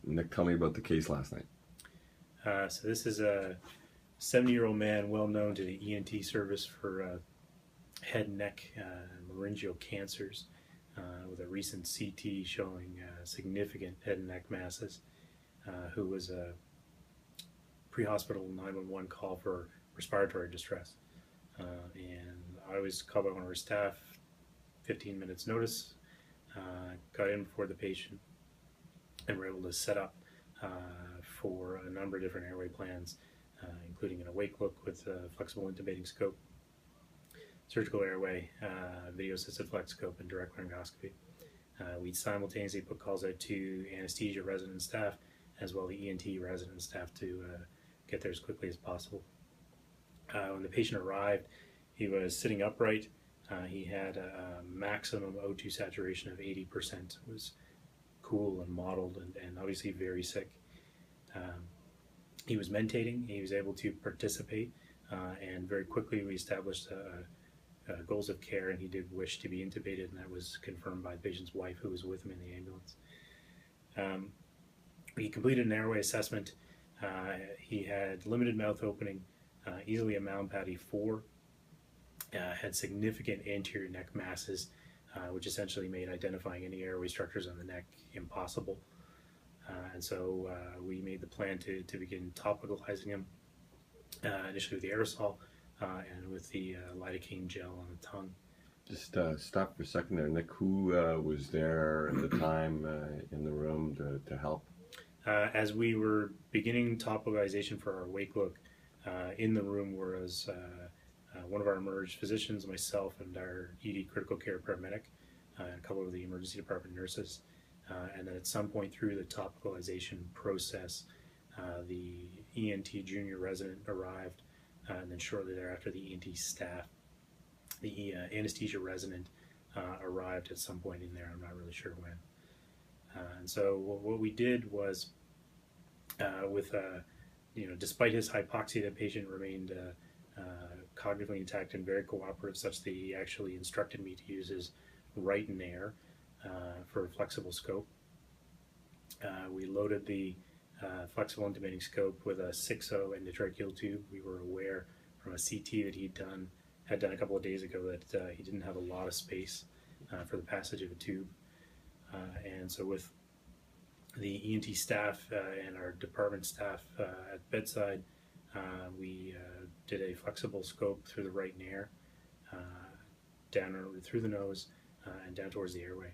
Nick, tell me about the case last night. So this is a 70-year-old man, well known to the ENT service for head and neck laryngeal cancers, with a recent CT showing significant head and neck masses, who was a pre-hospital 911 call for respiratory distress. And I was called by one of our staff, 15 minutes notice, got in before the patient, and were able to set up for a number of different airway plans, including an awake look with a flexible intubating scope, surgical airway, video assisted flex scope, and direct laryngoscopy. We simultaneously put calls out to anesthesia resident staff as well as the ENT resident staff to get there as quickly as possible. When the patient arrived, he was sitting upright. He had a maximum O2 saturation of 80%. It was cool and mottled and obviously very sick. He was mentating. He was able to participate, and very quickly we established goals of care, and he did wish to be intubated, and that was confirmed by the patient's wife, who was with him in the ambulance. He completed an airway assessment. He had limited mouth opening, easily a Mound-Patty 4, had significant anterior neck masses, which essentially made identifying any airway structures on the neck impossible. And so we made the plan to begin topicalizing him, initially with the aerosol and with the lidocaine gel on the tongue. Just stop for a second there, Nick. Who was there at the time in the room to help? As we were beginning topicalization for our wake look, in the room was one of our emerged physicians, myself, and our ED critical care paramedic, and a couple of the emergency department nurses. And then at some point through the topicalization process, the ENT junior resident arrived, and then shortly thereafter the ENT staff. The anesthesia resident arrived at some point in there. I'm not really sure when. And so what we did was, despite his hypoxia, the patient remained cognitively intact and very cooperative, such that he actually instructed me to use his right nair for a flexible scope. We loaded the flexible intubating scope with a 6.0 endotracheal tube. We were aware from a CT that had done a couple of days ago that he didn't have a lot of space for the passage of a tube. And so with the ENT staff and our department staff at bedside, we did a flexible scope through the right nair, down through the nose, and down towards the airway.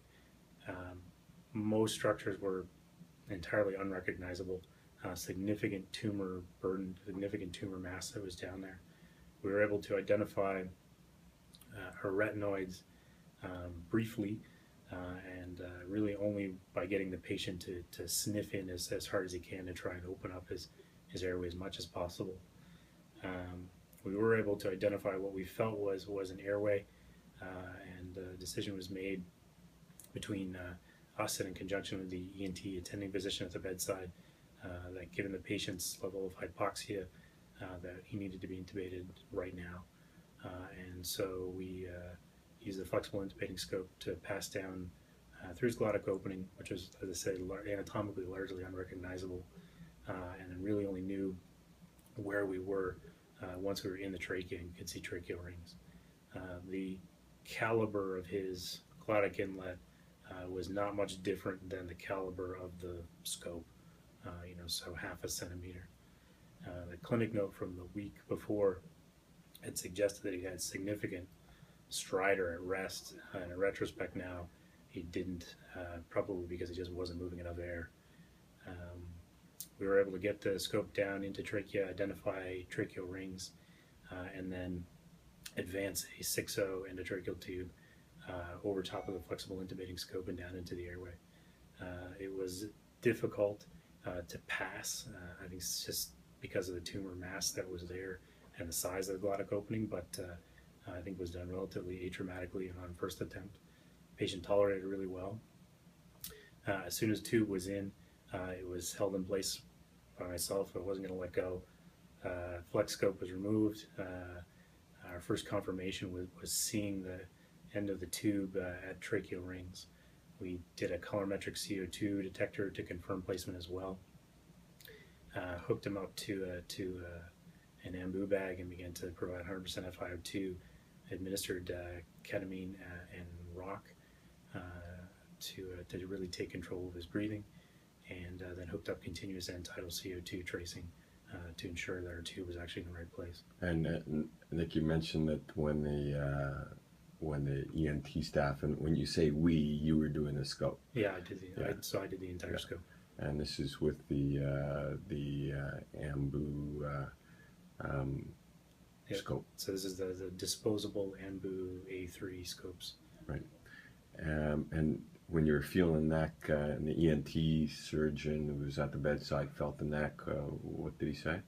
Most structures were entirely unrecognizable. Significant tumor burden, significant tumor mass that was down there. We were able to identify our retinoids briefly, and really only by getting the patient to sniff in as hard as he can to try and open up his airway as much as possible. We were able to identify what we felt was an airway, and a decision was made between us and in conjunction with the ENT attending physician at the bedside, that given the patient's level of hypoxia, that he needed to be intubated right now. And so we used the flexible intubating scope to pass down through his glottic opening, which was, as I said, anatomically largely unrecognizable, and then really only knew where we were once we were in the trachea and could see tracheal rings. The caliber of his glottic inlet was not much different than the caliber of the scope, so half a centimeter. The clinic note from the week before had suggested that he had significant stridor at rest. In retrospect now, he didn't, probably because he just wasn't moving enough air. We were able to get the scope down into trachea, identify tracheal rings, and then advance a 6.0 endotracheal tube over top of the flexible intubating scope and down into the airway. It was difficult to pass. I think it's just because of the tumor mass that was there and the size of the glottic opening, but I think it was done relatively atraumatically and on first attempt. The patient tolerated it really well. As soon as the tube was in, it was held in place by myself. I wasn't going to let go. Flex scope was removed. Our first confirmation was seeing the end of the tube at tracheal rings. We did a colorimetric CO2 detector to confirm placement as well. Hooked him up to an ambu bag and began to provide 100% FiO2, administered ketamine and rock to really take control of his breathing, and then hooked up continuous end tidal CO2 tracing to ensure that our tube was actually in the right place. And Nick, you mentioned that when the ENT staff, and when you say we, you were doing the scope. Yeah, I did I did the entire scope. And this is with the ambu scope. So this is the disposable ambu A3 scopes. Right. And when you're feeling neck, and the ENT surgeon who was at the bedside felt the neck, what did he say?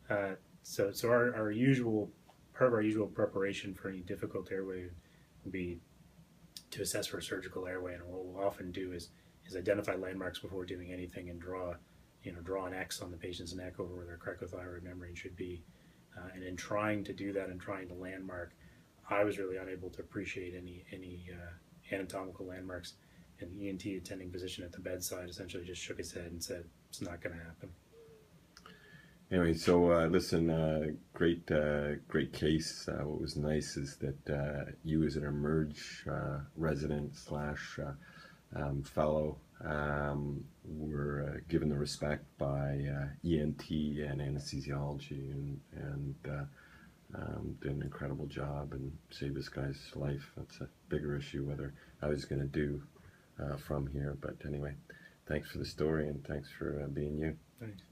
So our usual part of our usual preparation for any difficult airway would be to assess for a surgical airway, and what we'll often do is identify landmarks before doing anything and draw an X on the patient's neck over where their cricothyroid membrane should be. And in trying to do that and trying to landmark, I was really unable to appreciate any anatomical landmarks, and the ENT attending physician at the bedside essentially just shook his head and said, "It's not going to happen." Anyway, so listen, great case. What was nice is that you, as an Emerge resident slash fellow, were given the respect by ENT and anesthesiology, and did an incredible job and saved this guy's life. That's a bigger issue whether I was going to do from here. But anyway, thanks for the story, and thanks for being you. Thanks.